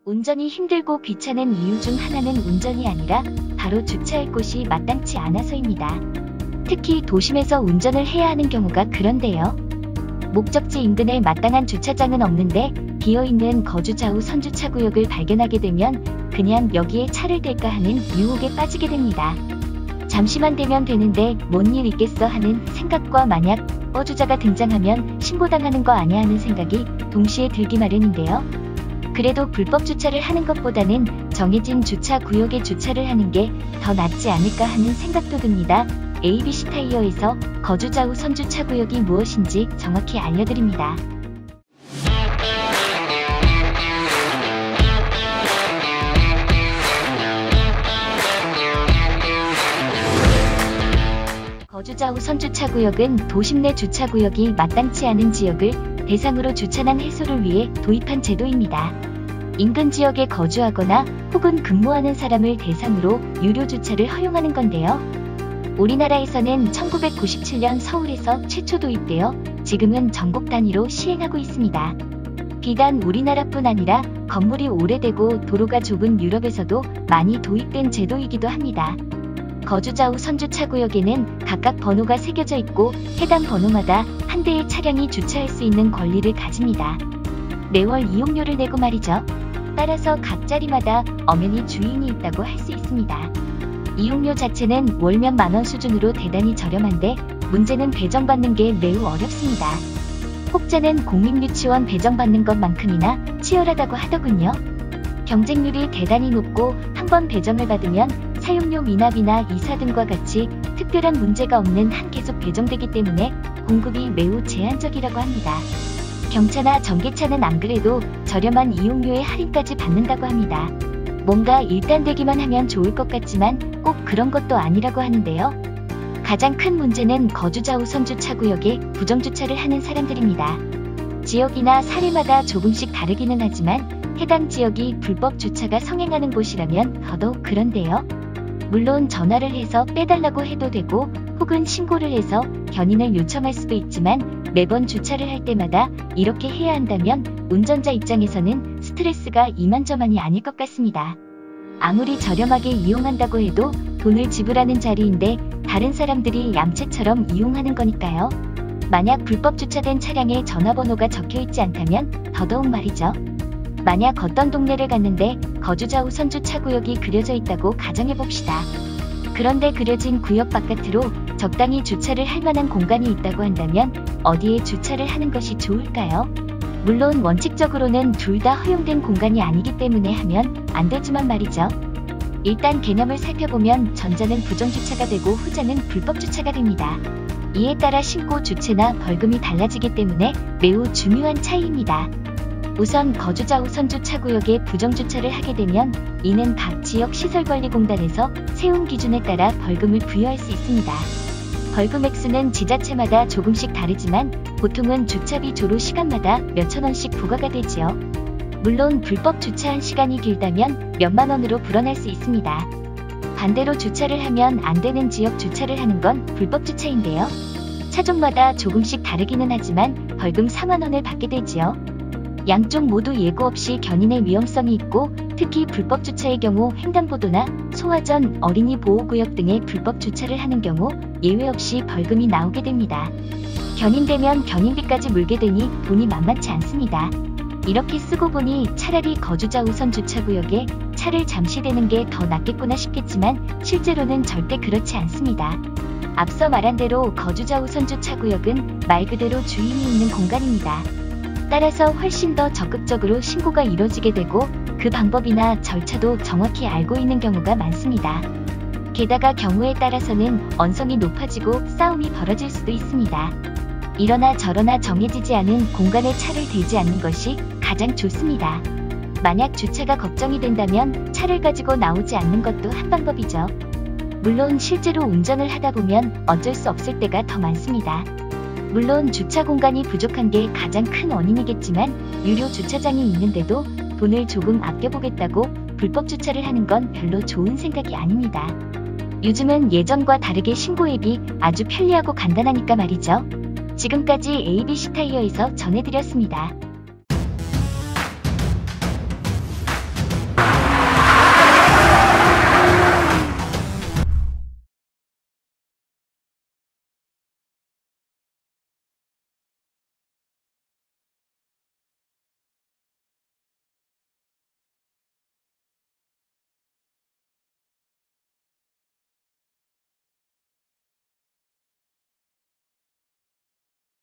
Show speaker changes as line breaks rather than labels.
운전이 힘들고 귀찮은 이유 중 하나는 운전이 아니라 바로 주차할 곳이 마땅치 않아서입니다. 특히 도심에서 운전을 해야 하는 경우가 그런데요. 목적지 인근에 마땅한 주차장은 없는데 비어있는 거주 좌우 선주차 구역을 발견하게 되면 그냥 여기에 차를 댈까 하는 유혹에 빠지게 됩니다. 잠시만 되면 되는데 뭔 일 있겠어 하는 생각과 만약 어주자가 등장하면 신고당하는 거 아냐 하는 생각이 동시에 들기 마련인데요. 그래도 불법 주차를 하는 것보다는 정해진 주차 구역에 주차를 하는 게 더 낫지 않을까 하는 생각도 듭니다. ABC 타이어에서 거주 좌우 선주차 구역이 무엇인지 정확히 알려드립니다. 거주 좌우 선주차 구역은 도심 내 주차 구역이 마땅치 않은 지역을 대상으로 주차난 해소를 위해 도입한 제도입니다. 인근 지역에 거주하거나 혹은 근무하는 사람을 대상으로 유료 주차를 허용하는 건데요. 우리나라에서는 1997년 서울에서 최초 도입되어 지금은 전국 단위로 시행하고 있습니다. 비단 우리나라뿐 아니라 건물이 오래되고 도로가 좁은 유럽에서도 많이 도입된 제도이기도 합니다. 거주 좌우 선주차 구역에는 각각 번호가 새겨져 있고 해당 번호마다 한 대의 차량이 주차할 수 있는 권리를 가집니다. 매월 이용료를 내고 말이죠. 따라서 각 자리마다 엄연히 주인이 있다고 할 수 있습니다. 이용료 자체는 월 몇 만원 수준으로 대단히 저렴한데 문제는 배정받는 게 매우 어렵습니다. 혹자는 공립유치원 배정받는 것만큼이나 치열하다고 하더군요. 경쟁률이 대단히 높고 한 번 배정을 받으면 사용료 미납이나 이사 등과 같이 특별한 문제가 없는 한 계속 배정되기 때문에 공급이 매우 제한적이라고 합니다. 경차나 전기차는 안 그래도 저렴한 이용료에 할인까지 받는다고 합니다. 뭔가 일단되기만 하면 좋을 것 같지만 꼭 그런 것도 아니라고 하는데요. 가장 큰 문제는 거주 좌우 선주차 구역에 부정주차를 하는 사람들입니다. 지역이나 사례마다 조금씩 다르기는 하지만 해당 지역이 불법 주차가 성행하는 곳이라면 더더욱 그런데요. 물론 전화를 해서 빼달라고 해도 되고 혹은 신고를 해서 견인을 요청할 수도 있지만 매번 주차를 할 때마다 이렇게 해야 한다면 운전자 입장에서는 스트레스가 이만저만이 아닐 것 같습니다. 아무리 저렴하게 이용한다고 해도 돈을 지불하는 자리인데 다른 사람들이 얌체처럼 이용하는 거니까요. 만약 불법 주차된 차량에 전화번호가 적혀있지 않다면 더더욱 말이죠. 만약 어떤 동네를 갔는데 거주 좌우 선주차 구역이 그려져 있다고 가정해봅시다. 그런데 그려진 구역 바깥으로 적당히 주차를 할 만한 공간이 있다고 한다면 어디에 주차를 하는 것이 좋을까요? 물론 원칙적으로는 둘 다 허용된 공간이 아니기 때문에 하면 안 되지만 말이죠. 일단 개념을 살펴보면 전자는 부정주차가 되고 후자는 불법주차가 됩니다. 이에 따라 신고 주체나 벌금이 달라지기 때문에 매우 중요한 차이입니다. 우선 거주 좌우 선주차 구역에 부정주차를 하게 되면 이는 각 지역시설관리공단에서 세운 기준에 따라 벌금을 부여할 수 있습니다. 벌금 액수는 지자체마다 조금씩 다르지만 보통은 주차비 조로 시간마다 몇천 원씩 부과가 되지요. 물론 불법 주차한 시간이 길다면 몇만 원으로 불어날 수 있습니다. 반대로 주차를 하면 안 되는 지역 주차를 하는 건 불법 주차인데요. 차종마다 조금씩 다르기는 하지만 벌금 4만 원을 받게 되지요. 양쪽 모두 예고 없이 견인의 위험성이 있고 특히 불법 주차의 경우 횡단보도나 소화전, 어린이 보호구역 등의 불법 주차를 하는 경우 예외 없이 벌금이 나오게 됩니다. 견인되면 견인비까지 물게 되니 돈이 만만치 않습니다. 이렇게 쓰고 보니 차라리 거주 좌우 선주차구역에 차를 잠시 대는 게 더 낫겠구나 싶겠지만 실제로는 절대 그렇지 않습니다. 앞서 말한 대로 거주 좌우 선주차구역은 말 그대로 주인이 있는 공간입니다. 따라서 훨씬 더 적극적으로 신고가 이뤄지게 되고 그 방법이나 절차도 정확히 알고 있는 경우가 많습니다. 게다가 경우에 따라서는 언성이 높아지고 싸움이 벌어질 수도 있습니다. 이러나 저러나 정해지지 않은 공간에 차를 대지 않는 것이 가장 좋습니다. 만약 주차가 걱정이 된다면 차를 가지고 나오지 않는 것도 한 방법이죠. 물론 실제로 운전을 하다 보면 어쩔 수 없을 때가 더 많습니다. 물론 주차 공간이 부족한 게 가장 큰 원인이겠지만 유료 주차장이 있는데도 돈을 조금 아껴보겠다고 불법 주차를 하는 건 별로 좋은 생각이 아닙니다. 요즘은 예전과 다르게 신고 앱이 아주 편리하고 간단하니까 말이죠. 지금까지 ABC 타이어에서 전해드렸습니다.